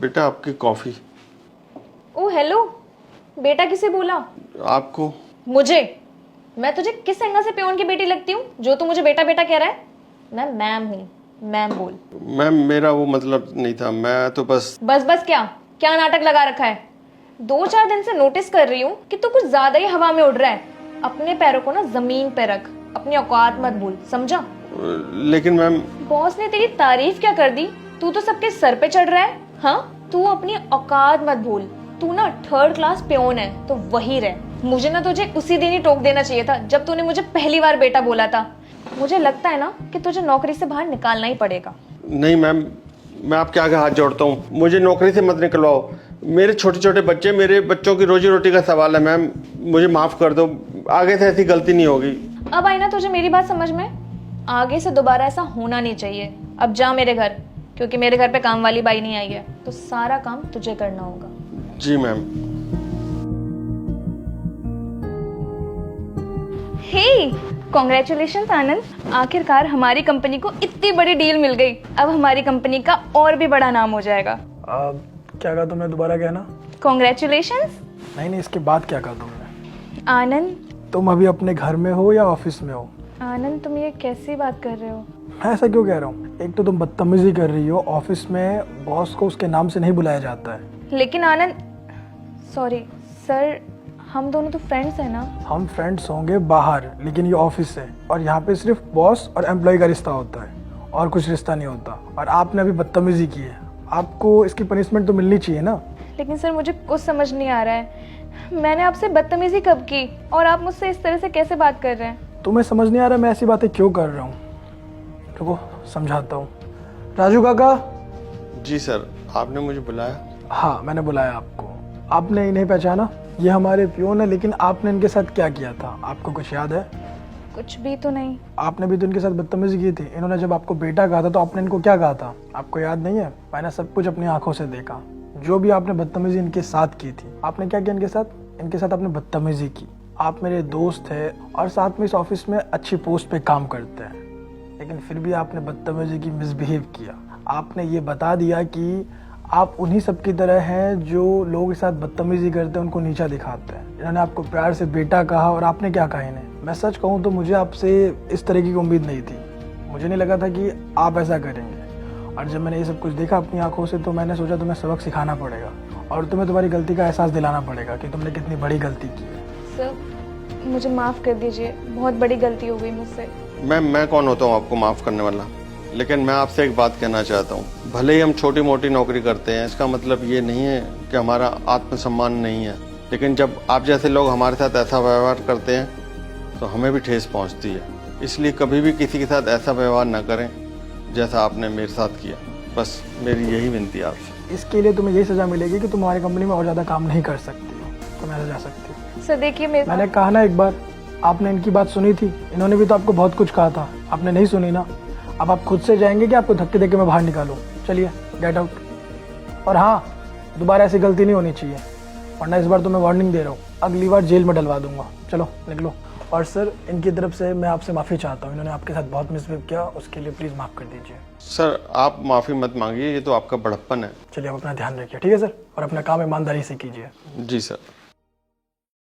बेटा आपकी कॉफ़ी। ओ हेलो, बेटा किसे बोला? आपको। मुझे? मैं तुझे किस एंगल से पियोन की बेटी लगती हूँ जो तू मुझे बेटा बेटा कह रहा है? मैं मैम हूँ, मैम बोल। मैम मेरा वो मतलब नहीं था, मैं तो बस। बस क्या क्या नाटक लगा रखा है? 2-4 दिन से नोटिस कर रही हूँ कि तू कुछ ज्यादा ही हवा में उड़ रहा है। अपने पैरों को ना जमीन पे रख, अपनी औकात मत भूल, समझा? लेकिन मैम। बॉस ने तेरी तारीफ क्या कर दी? तू तो सबके सर पे चढ़ रहा है। हाँ, तू अपनी औकात मत भूल। तू ना 3rd क्लास पियोन है तो वही रह। मुझे ना तुझे उसी दिन ही टोक देना चाहिए था जब तूने मुझे पहली बार बेटा बोला था। मुझे लगता है ना कि तुझे नौकरी से बाहर निकालना ही पड़ेगा। नहीं मैम, मैं आपके आगे हाथ जोड़ता हूँ, मुझे नौकरी से मत निकलवाओ। मेरे छोटे छोटे बच्चे, मेरे बच्चों की रोजी रोटी का सवाल है मैम, मुझे माफ़ कर दो, आगे से ऐसी गलती नहीं होगी। अब आई ना तुझे मेरी बात समझ में? आगे से दोबारा ऐसा होना नहीं चाहिए। अब जा मेरे घर, क्योंकि मेरे घर पे काम वाली बाई नहीं आई है, तो सारा काम तुझे करना होगा। जी मैम। हे, कॉन्ग्रेचुलेशंस आनंद, आखिरकार हमारी कंपनी को इतनी बड़ी डील मिल गई। अब हमारी कंपनी का और भी बड़ा नाम हो जाएगा। क्या कहा तुमने, दोबारा कहना। कॉन्ग्रेचुलेशंस। नहीं, इसके बाद क्या कहा तुमने? आनंद। तुम अभी अपने घर में हो या ऑफिस में हो? आनंद, तुम ये कैसी बात कर रहे हो? मैं ऐसा क्यों कह रहा हूँ? एक तो तुम बदतमीजी कर रही हो, ऑफिस में बॉस को उसके नाम से नहीं बुलाया जाता है। लेकिन आनंद, सॉरी सर, हम दोनों तो फ्रेंड्स हैं ना। हम फ्रेंड्स होंगे बाहर, लेकिन ये ऑफिस है और यहाँ पे सिर्फ बॉस और एम्प्लॉय का रिश्ता होता है और कुछ रिश्ता नहीं होता। और आपने अभी बदतमीजी की है, आपको इसकी पनिशमेंट तो मिलनी चाहिए ना। लेकिन सर मुझे कुछ समझ नहीं आ रहा है, मैंने आपसे बदतमीजी कब की और आप मुझसे इस तरह से कैसे बात कर रहे हैं? तुम्हें समझ नहीं आ रहा मैं ऐसी बातें क्यों कर रहा हूँ? रुको समझाता हूँ। राजू काका। जी सर, आपने मुझे बुलाया? हाँ, मैंने बुलाया आपको। आपने इन्हें पहचाना? ये हमारे पियोन है, लेकिन आपने इनके साथ क्या किया था, आपको कुछ याद है? कुछ भी तो नहीं। आपने भी तो इनके साथ बदतमीजी की थी। इन्होंने जब आपको बेटा कहा था तो आपने इनको क्या कहा था, आपको याद नहीं है? मैंने सब कुछ अपनी आंखों से देखा। जो भी आपने बदतमीजी इनके साथ की थी, आपने क्या किया इनके साथ? इनके साथ आपने बदतमीजी की। आप मेरे दोस्त है और साथ में इस ऑफिस में अच्छी पोस्ट पे काम करते हैं, लेकिन फिर भी आपने बदतमीजी की, मिसबिहेव किया। आपने ये बता दिया कि आप उन्हीं सब की तरह हैं जो लोगों के साथ बदतमीजी करते हैं, उनको नीचा दिखाते हैं। इन्होंने आपको प्यार से बेटा कहा और आपने क्या कहा इन्हें? मैं सच कहूँ तो मुझे आपसे इस तरह की उम्मीद नहीं थी। मुझे नहीं लगा था कि आप ऐसा करेंगे। और जब मैंने ये सब कुछ देखा अपनी आंखों से तो मैंने सोचा तुम्हें सबक सिखाना पड़ेगा और तुम्हें तुम्हारी गलती का एहसास दिलाना पड़ेगा कि तुमने कितनी बड़ी गलती की है। सर मुझे माफ़ कर दीजिए, बहुत बड़ी गलती हो गई मुझसे। मैम मैं कौन होता हूँ आपको माफ़ करने वाला? लेकिन मैं आपसे एक बात कहना चाहता हूँ, भले ही हम छोटी मोटी नौकरी करते हैं, इसका मतलब ये नहीं है कि हमारा आत्मसम्मान नहीं है। लेकिन जब आप जैसे लोग हमारे साथ ऐसा व्यवहार करते हैं तो हमें भी ठेस पहुँचती है। इसलिए कभी भी किसी के साथ ऐसा व्यवहार न करें जैसा आपने मेरे साथ किया। बस मेरी यही विनती है आपसे। इसके लिए तुम्हें यही सज़ा मिलेगी कि तुम हमारी कंपनी में और ज़्यादा काम नहीं कर सकती हो, तुम ऐसे जा सकती हो। सर देखिए, मैंने कहा ना एक बार, आपने इनकी बात सुनी थी? इन्होंने भी तो आपको बहुत कुछ कहा था, आपने नहीं सुनी ना। अब आप खुद से जाएंगे कि आपको धक्के देके मैं बाहर निकालूं? चलिए गेट आउट। और हाँ, दोबारा ऐसी गलती नहीं होनी चाहिए, वरना इस बार तो मैं वार्निंग दे रहा हूँ, अगली बार जेल में डलवा दूंगा। चलो निकलो। और सर इनकी तरफ से मैं आपसे माफ़ी चाहता हूँ, इन्होंने आपके साथ बहुत मिसबिहेव किया, उसके लिए प्लीज़ माफ़ कर दीजिए। सर आप माफ़ी मत मांगिए, ये तो आपका बड़प्पन है। चलिए आप अपना ध्यान रखिए, ठीक है सर? और अपना काम ईमानदारी से कीजिए। जी सर।